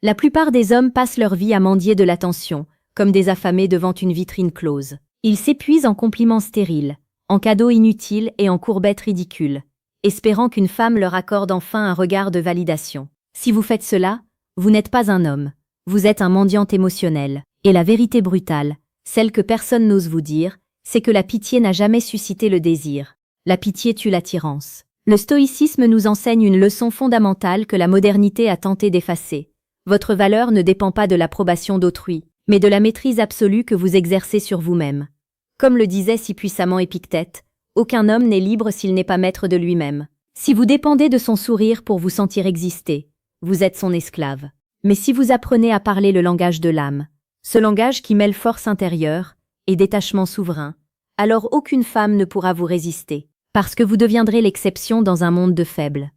La plupart des hommes passent leur vie à mendier de l'attention, comme des affamés devant une vitrine close. Ils s'épuisent en compliments stériles, en cadeaux inutiles et en courbettes ridicules, espérant qu'une femme leur accorde enfin un regard de validation. Si vous faites cela, vous n'êtes pas un homme, vous êtes un mendiant émotionnel. Et la vérité brutale, celle que personne n'ose vous dire, c'est que la pitié n'a jamais suscité le désir. La pitié tue l'attirance. Le stoïcisme nous enseigne une leçon fondamentale que la modernité a tenté d'effacer. Votre valeur ne dépend pas de l'approbation d'autrui, mais de la maîtrise absolue que vous exercez sur vous-même. Comme le disait si puissamment Épictète, aucun homme n'est libre s'il n'est pas maître de lui-même. Si vous dépendez de son sourire pour vous sentir exister, vous êtes son esclave. Mais si vous apprenez à parler le langage de l'âme, ce langage qui mêle force intérieure et détachement souverain, alors aucune femme ne pourra vous résister, parce que vous deviendrez l'exception dans un monde de faibles.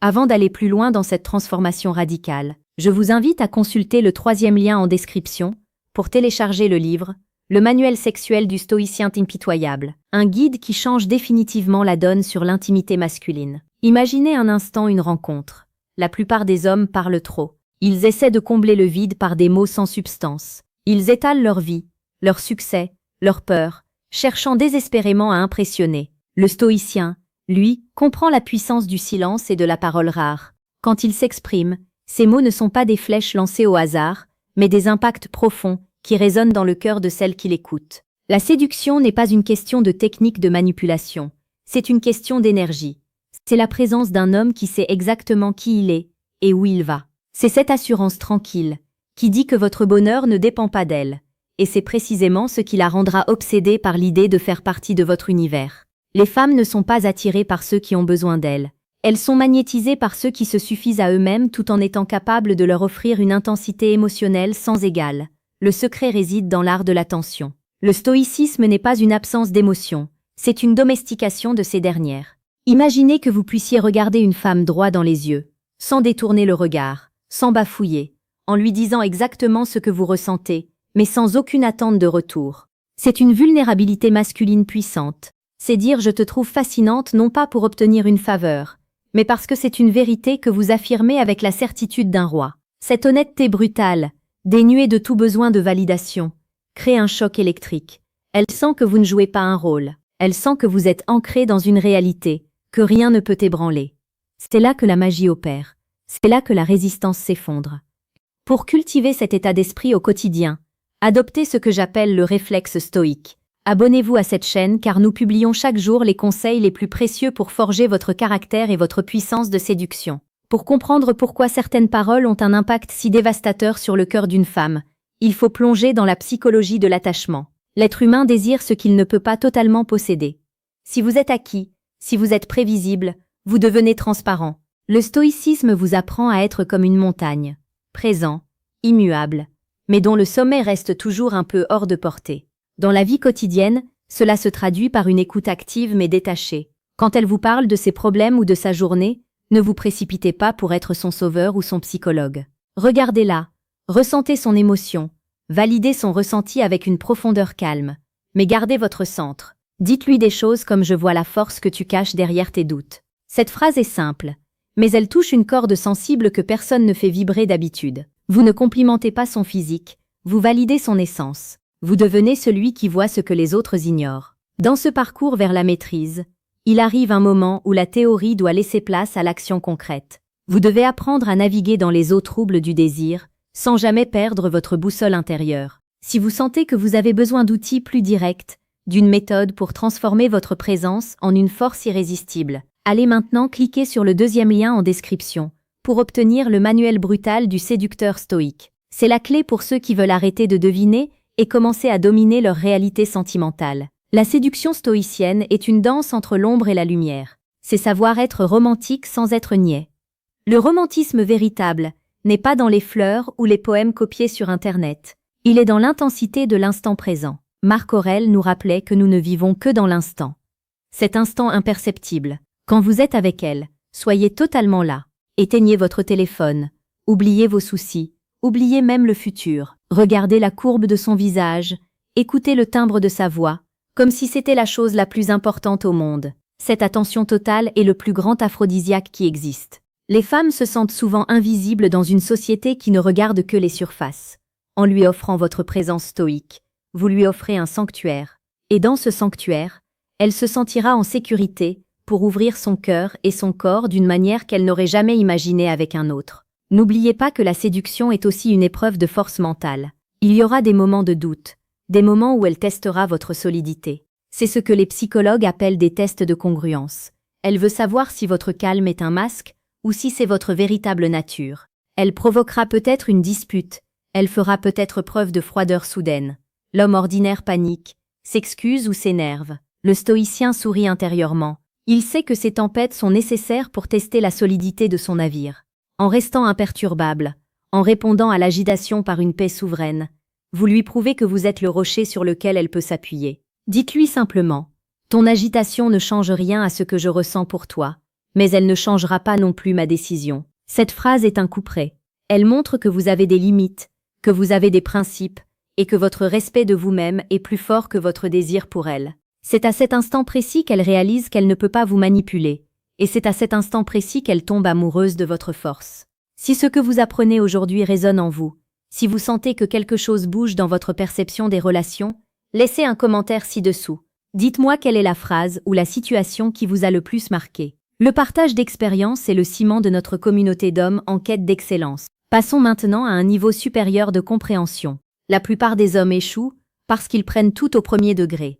Avant d'aller plus loin dans cette transformation radicale, je vous invite à consulter le 3e lien en description pour télécharger le livre « Le manuel sexuel du stoïcien impitoyable », un guide qui change définitivement la donne sur l'intimité masculine. Imaginez un instant une rencontre. La plupart des hommes parlent trop. Ils essaient de combler le vide par des mots sans substance. Ils étalent leur vie, leur succès, leur peur, cherchant désespérément à impressionner. Le stoïcien, lui, comprend la puissance du silence et de la parole rare. Quand il s'exprime, ces mots ne sont pas des flèches lancées au hasard, mais des impacts profonds qui résonnent dans le cœur de celle qui l'écoute. La séduction n'est pas une question de technique de manipulation, c'est une question d'énergie. C'est la présence d'un homme qui sait exactement qui il est et où il va. C'est cette assurance tranquille, qui dit que votre bonheur ne dépend pas d'elle, et c'est précisément ce qui la rendra obsédée par l'idée de faire partie de votre univers. Les femmes ne sont pas attirées par ceux qui ont besoin d'elles, elles sont magnétisées par ceux qui se suffisent à eux-mêmes tout en étant capables de leur offrir une intensité émotionnelle sans égale. Le secret réside dans l'art de l'attention. Le stoïcisme n'est pas une absence d'émotion, c'est une domestication de ces dernières. Imaginez que vous puissiez regarder une femme droit dans les yeux, sans détourner le regard, sans bafouiller, en lui disant exactement ce que vous ressentez, mais sans aucune attente de retour. C'est une vulnérabilité masculine puissante. C'est dire « je te trouve fascinante » non pas pour obtenir une faveur, mais parce que c'est une vérité que vous affirmez avec la certitude d'un roi. Cette honnêteté brutale, dénuée de tout besoin de validation, crée un choc électrique. Elle sent que vous ne jouez pas un rôle. Elle sent que vous êtes ancré dans une réalité, que rien ne peut ébranler. C'est là que la magie opère. C'est là que la résistance s'effondre. Pour cultiver cet état d'esprit au quotidien, adoptez ce que j'appelle le réflexe stoïque. Abonnez-vous à cette chaîne car nous publions chaque jour les conseils les plus précieux pour forger votre caractère et votre puissance de séduction. Pour comprendre pourquoi certaines paroles ont un impact si dévastateur sur le cœur d'une femme, il faut plonger dans la psychologie de l'attachement. L'être humain désire ce qu'il ne peut pas totalement posséder. Si vous êtes acquis, si vous êtes prévisible, vous devenez transparent. Le stoïcisme vous apprend à être comme une montagne, présent, immuable, mais dont le sommet reste toujours un peu hors de portée. Dans la vie quotidienne, cela se traduit par une écoute active mais détachée. Quand elle vous parle de ses problèmes ou de sa journée, ne vous précipitez pas pour être son sauveur ou son psychologue. Regardez-la, ressentez son émotion, validez son ressenti avec une profondeur calme, mais gardez votre centre. Dites-lui des choses comme « je vois la force que tu caches derrière tes doutes ». Cette phrase est simple, mais elle touche une corde sensible que personne ne fait vibrer d'habitude. Vous ne complimentez pas son physique, vous validez son essence. Vous devenez celui qui voit ce que les autres ignorent. Dans ce parcours vers la maîtrise, il arrive un moment où la théorie doit laisser place à l'action concrète. Vous devez apprendre à naviguer dans les eaux troubles du désir, sans jamais perdre votre boussole intérieure. Si vous sentez que vous avez besoin d'outils plus directs, d'une méthode pour transformer votre présence en une force irrésistible, allez maintenant cliquer sur le 2e lien en description, pour obtenir le manuel brutal du séducteur stoïque. C'est la clé pour ceux qui veulent arrêter de deviner et commencer à dominer leur réalité sentimentale. La séduction stoïcienne est une danse entre l'ombre et la lumière. C'est savoir être romantique sans être niais. Le romantisme véritable n'est pas dans les fleurs ou les poèmes copiés sur Internet. Il est dans l'intensité de l'instant présent. Marc Aurèle nous rappelait que nous ne vivons que dans l'instant. Cet instant imperceptible. Quand vous êtes avec elle, soyez totalement là. Éteignez votre téléphone. Oubliez vos soucis. Oubliez même le futur. Regardez la courbe de son visage. Écoutez le timbre de sa voix, comme si c'était la chose la plus importante au monde. Cette attention totale est le plus grand aphrodisiaque qui existe. Les femmes se sentent souvent invisibles dans une société qui ne regarde que les surfaces. En lui offrant votre présence stoïque, vous lui offrez un sanctuaire. Et dans ce sanctuaire, elle se sentira en sécurité pour ouvrir son cœur et son corps d'une manière qu'elle n'aurait jamais imaginée avec un autre. N'oubliez pas que la séduction est aussi une épreuve de force mentale. Il y aura des moments de doute, des moments où elle testera votre solidité. C'est ce que les psychologues appellent des tests de congruence. Elle veut savoir si votre calme est un masque ou si c'est votre véritable nature. Elle provoquera peut-être une dispute, elle fera peut-être preuve de froideur soudaine. L'homme ordinaire panique, s'excuse ou s'énerve. Le stoïcien sourit intérieurement. Il sait que ces tempêtes sont nécessaires pour tester la solidité de son navire. En restant imperturbable, en répondant à l'agitation par une paix souveraine, vous lui prouvez que vous êtes le rocher sur lequel elle peut s'appuyer. Dites-lui simplement, « Ton agitation ne change rien à ce que je ressens pour toi, mais elle ne changera pas non plus ma décision. » Cette phrase est un couperet. Elle montre que vous avez des limites, que vous avez des principes, et que votre respect de vous-même est plus fort que votre désir pour elle. C'est à cet instant précis qu'elle réalise qu'elle ne peut pas vous manipuler, et c'est à cet instant précis qu'elle tombe amoureuse de votre force. Si ce que vous apprenez aujourd'hui résonne en vous, si vous sentez que quelque chose bouge dans votre perception des relations, laissez un commentaire ci-dessous. Dites-moi quelle est la phrase ou la situation qui vous a le plus marqué. Le partage d'expériences est le ciment de notre communauté d'hommes en quête d'excellence. Passons maintenant à un niveau supérieur de compréhension. La plupart des hommes échouent parce qu'ils prennent tout au premier degré.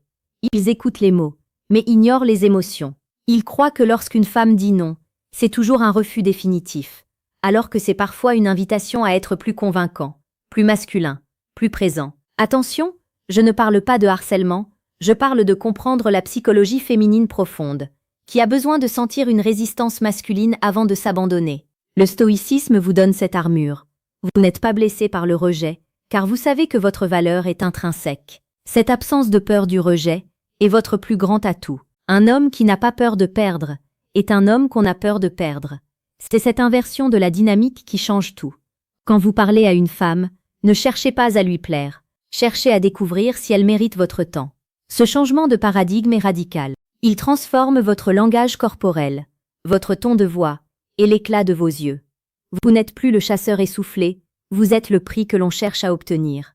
Ils écoutent les mots, mais ignorent les émotions. Ils croient que lorsqu'une femme dit non, c'est toujours un refus définitif, alors que c'est parfois une invitation à être plus convaincant, plus masculin, plus présent. Attention, je ne parle pas de harcèlement, je parle de comprendre la psychologie féminine profonde, qui a besoin de sentir une résistance masculine avant de s'abandonner. Le stoïcisme vous donne cette armure. Vous n'êtes pas blessé par le rejet, car vous savez que votre valeur est intrinsèque. Cette absence de peur du rejet est votre plus grand atout. Un homme qui n'a pas peur de perdre est un homme qu'on a peur de perdre. C'est cette inversion de la dynamique qui change tout. Quand vous parlez à une femme, ne cherchez pas à lui plaire, cherchez à découvrir si elle mérite votre temps. Ce changement de paradigme est radical. Il transforme votre langage corporel, votre ton de voix et l'éclat de vos yeux. Vous n'êtes plus le chasseur essoufflé, vous êtes le prix que l'on cherche à obtenir.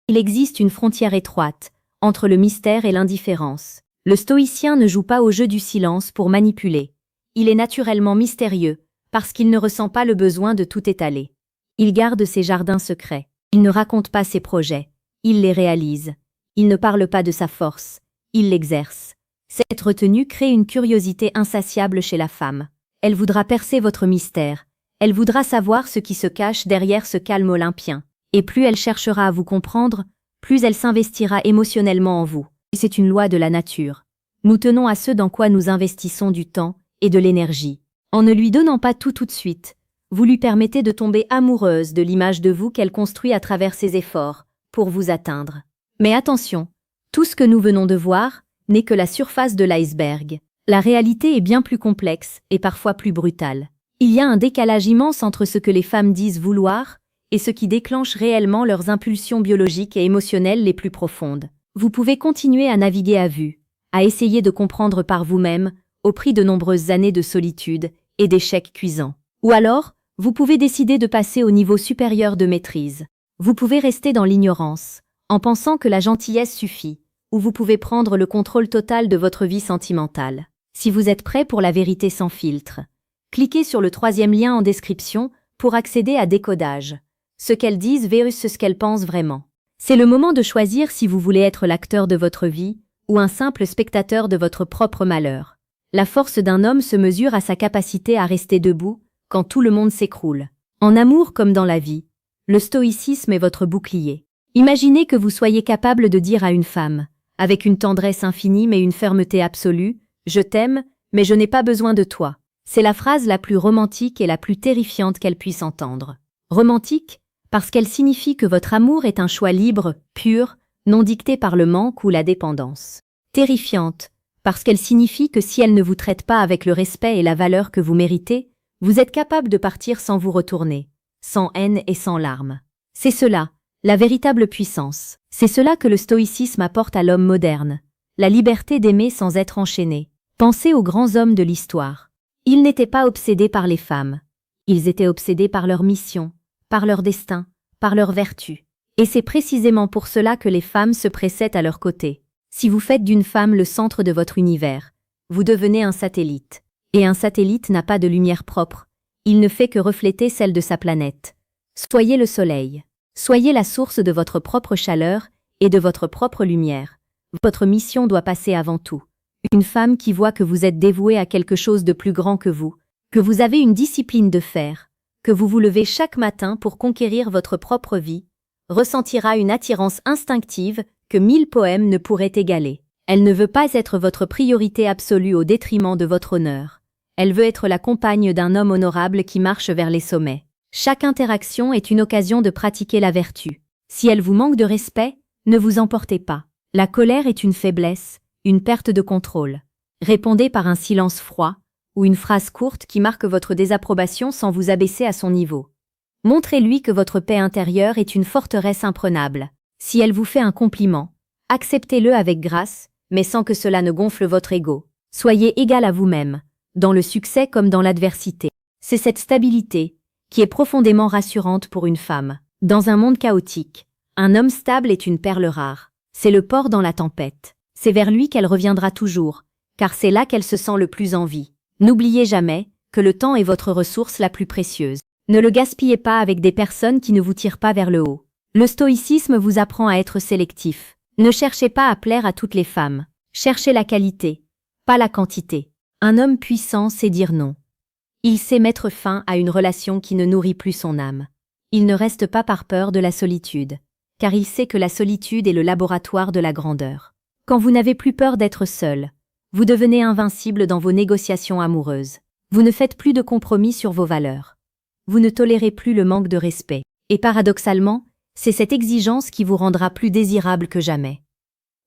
Il existe une frontière étroite entre le mystère et l'indifférence. Le stoïcien ne joue pas au jeu du silence pour manipuler. Il est naturellement mystérieux parce qu'il ne ressent pas le besoin de tout étaler. Il garde ses jardins secrets. Il ne raconte pas ses projets. Il les réalise. Il ne parle pas de sa force. Il l'exerce. Cette retenue crée une curiosité insatiable chez la femme. Elle voudra percer votre mystère. Elle voudra savoir ce qui se cache derrière ce calme olympien. Et plus elle cherchera à vous comprendre, plus elle s'investira émotionnellement en vous. C'est une loi de la nature. Nous tenons à ce dans quoi nous investissons du temps et de l'énergie. En ne lui donnant pas tout de suite, vous lui permettez de tomber amoureuse de l'image de vous qu'elle construit à travers ses efforts pour vous atteindre. Mais attention, tout ce que nous venons de voir n'est que la surface de l'iceberg. La réalité est bien plus complexe et parfois plus brutale. Il y a un décalage immense entre ce que les femmes disent vouloir et ce qui déclenche réellement leurs impulsions biologiques et émotionnelles les plus profondes. Vous pouvez continuer à naviguer à vue, à essayer de comprendre par vous-même, au prix de nombreuses années de solitude et d'échecs cuisants. Ou alors, vous pouvez décider de passer au niveau supérieur de maîtrise. Vous pouvez rester dans l'ignorance, en pensant que la gentillesse suffit, ou vous pouvez prendre le contrôle total de votre vie sentimentale. Si vous êtes prêt pour la vérité sans filtre, cliquez sur le 3e lien en description pour accéder à Décodage, ce qu'elles disent versus ce qu'elles pensent vraiment. C'est le moment de choisir si vous voulez être l'acteur de votre vie ou un simple spectateur de votre propre malheur. La force d'un homme se mesure à sa capacité à rester debout quand tout le monde s'écroule. En amour comme dans la vie, le stoïcisme est votre bouclier. Imaginez que vous soyez capable de dire à une femme, avec une tendresse infinie mais une fermeté absolue, « Je t'aime, mais je n'ai pas besoin de toi ». C'est la phrase la plus romantique et la plus terrifiante qu'elle puisse entendre. Romantique, parce qu'elle signifie que votre amour est un choix libre, pur, non dicté par le manque ou la dépendance. Terrifiante, parce qu'elle signifie que si elle ne vous traite pas avec le respect et la valeur que vous méritez, vous êtes capable de partir sans vous retourner, sans haine et sans larmes. C'est cela, la véritable puissance. C'est cela que le stoïcisme apporte à l'homme moderne, la liberté d'aimer sans être enchaîné. Pensez aux grands hommes de l'histoire. Ils n'étaient pas obsédés par les femmes. Ils étaient obsédés par leur mission, par leur destin, par leur vertu. Et c'est précisément pour cela que les femmes se pressaient à leur côté. Si vous faites d'une femme le centre de votre univers, vous devenez un satellite. Et un satellite n'a pas de lumière propre, il ne fait que refléter celle de sa planète. Soyez le soleil. Soyez la source de votre propre chaleur et de votre propre lumière. Votre mission doit passer avant tout. Une femme qui voit que vous êtes dévoué à quelque chose de plus grand que vous, que vous avez une discipline de fer, que vous vous levez chaque matin pour conquérir votre propre vie, ressentira une attirance instinctive que 1000 poèmes ne pourraient égaler. Elle ne veut pas être votre priorité absolue au détriment de votre honneur. Elle veut être la compagne d'un homme honorable qui marche vers les sommets. Chaque interaction est une occasion de pratiquer la vertu. Si elle vous manque de respect, ne vous emportez pas. La colère est une faiblesse, une perte de contrôle. Répondez par un silence froid ou une phrase courte qui marque votre désapprobation sans vous abaisser à son niveau. Montrez-lui que votre paix intérieure est une forteresse imprenable. Si elle vous fait un compliment, acceptez-le avec grâce, mais sans que cela ne gonfle votre ego. Soyez égal à vous-même, dans le succès comme dans l'adversité. C'est cette stabilité qui est profondément rassurante pour une femme. Dans un monde chaotique, un homme stable est une perle rare. C'est le port dans la tempête. C'est vers lui qu'elle reviendra toujours, car c'est là qu'elle se sent le plus en vie. N'oubliez jamais que le temps est votre ressource la plus précieuse. Ne le gaspillez pas avec des personnes qui ne vous tirent pas vers le haut. Le stoïcisme vous apprend à être sélectif. Ne cherchez pas à plaire à toutes les femmes. Cherchez la qualité, pas la quantité. Un homme puissant sait dire non. Il sait mettre fin à une relation qui ne nourrit plus son âme. Il ne reste pas par peur de la solitude, car il sait que la solitude est le laboratoire de la grandeur. Quand vous n'avez plus peur d'être seul, vous devenez invincible dans vos négociations amoureuses. Vous ne faites plus de compromis sur vos valeurs. Vous ne tolérez plus le manque de respect. Et paradoxalement, c'est cette exigence qui vous rendra plus désirable que jamais.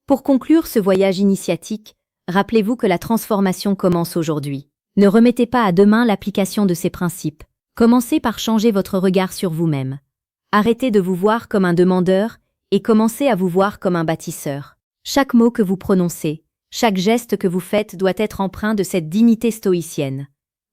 Pour conclure ce voyage initiatique, rappelez-vous que la transformation commence aujourd'hui. Ne remettez pas à demain l'application de ces principes. Commencez par changer votre regard sur vous-même. Arrêtez de vous voir comme un demandeur et commencez à vous voir comme un bâtisseur. Chaque mot que vous prononcez, chaque geste que vous faites doit être empreint de cette dignité stoïcienne.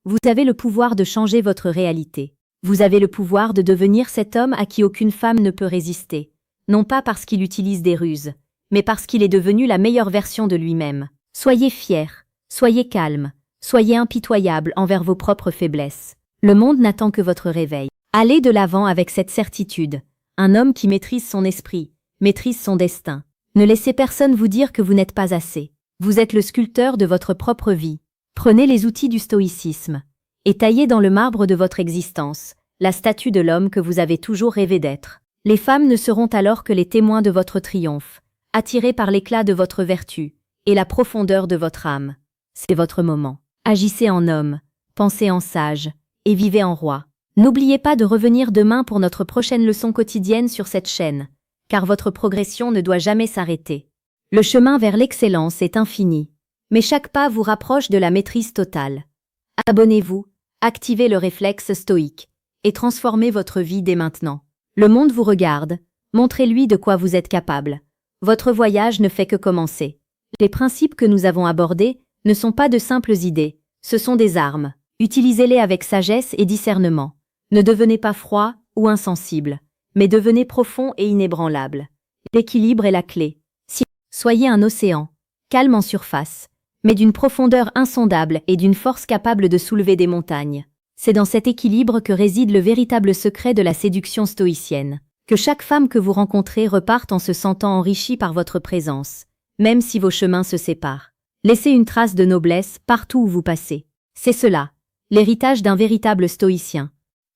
Vous avez le pouvoir de changer votre réalité. Vous avez le pouvoir de devenir cet homme à qui aucune femme ne peut résister, non pas parce qu'il utilise des ruses, mais parce qu'il est devenu la meilleure version de lui-même. Soyez fier, soyez calme, soyez impitoyable envers vos propres faiblesses. Le monde n'attend que votre réveil. Allez de l'avant avec cette certitude. Un homme qui maîtrise son esprit, maîtrise son destin. Ne laissez personne vous dire que vous n'êtes pas assez. Vous êtes le sculpteur de votre propre vie. Prenez les outils du stoïcisme et taillez dans le marbre de votre existence la statue de l'homme que vous avez toujours rêvé d'être. Les femmes ne seront alors que les témoins de votre triomphe, attirées par l'éclat de votre vertu et la profondeur de votre âme. C'est votre moment. Agissez en homme, pensez en sage et vivez en roi. N'oubliez pas de revenir demain pour notre prochaine leçon quotidienne sur cette chaîne, car votre progression ne doit jamais s'arrêter. Le chemin vers l'excellence est infini, mais chaque pas vous rapproche de la maîtrise totale. Abonnez-vous, activez le réflexe stoïque et transformez votre vie dès maintenant. Le monde vous regarde, montrez-lui de quoi vous êtes capable. Votre voyage ne fait que commencer. Les principes que nous avons abordés ne sont pas de simples idées, ce sont des armes. Utilisez-les avec sagesse et discernement. Ne devenez pas froid ou insensible, mais devenez profond et inébranlable. L'équilibre est la clé. Soyez un océan, calme en surface, mais d'une profondeur insondable et d'une force capable de soulever des montagnes. C'est dans cet équilibre que réside le véritable secret de la séduction stoïcienne. Que chaque femme que vous rencontrez reparte en se sentant enrichie par votre présence, même si vos chemins se séparent. Laissez une trace de noblesse partout où vous passez. C'est cela, l'héritage d'un véritable stoïcien.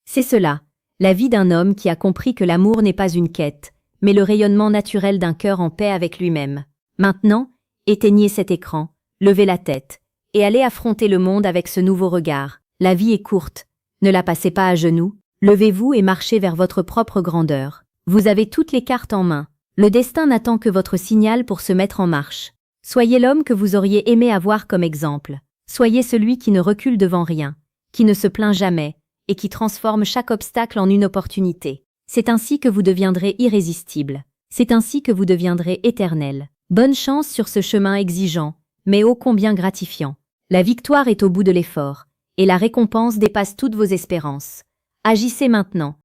C'est cela, la vie d'un homme qui a compris que l'amour n'est pas une quête, mais le rayonnement naturel d'un cœur en paix avec lui-même. Maintenant, éteignez cet écran, levez la tête, et allez affronter le monde avec ce nouveau regard. La vie est courte, ne la passez pas à genoux, levez-vous et marchez vers votre propre grandeur. Vous avez toutes les cartes en main. Le destin n'attend que votre signal pour se mettre en marche. Soyez l'homme que vous auriez aimé avoir comme exemple. Soyez celui qui ne recule devant rien, qui ne se plaint jamais, et qui transforme chaque obstacle en une opportunité. C'est ainsi que vous deviendrez irrésistible. C'est ainsi que vous deviendrez éternel. Bonne chance sur ce chemin exigeant, mais ô combien gratifiant. La victoire est au bout de l'effort, et la récompense dépasse toutes vos espérances. Agissez maintenant.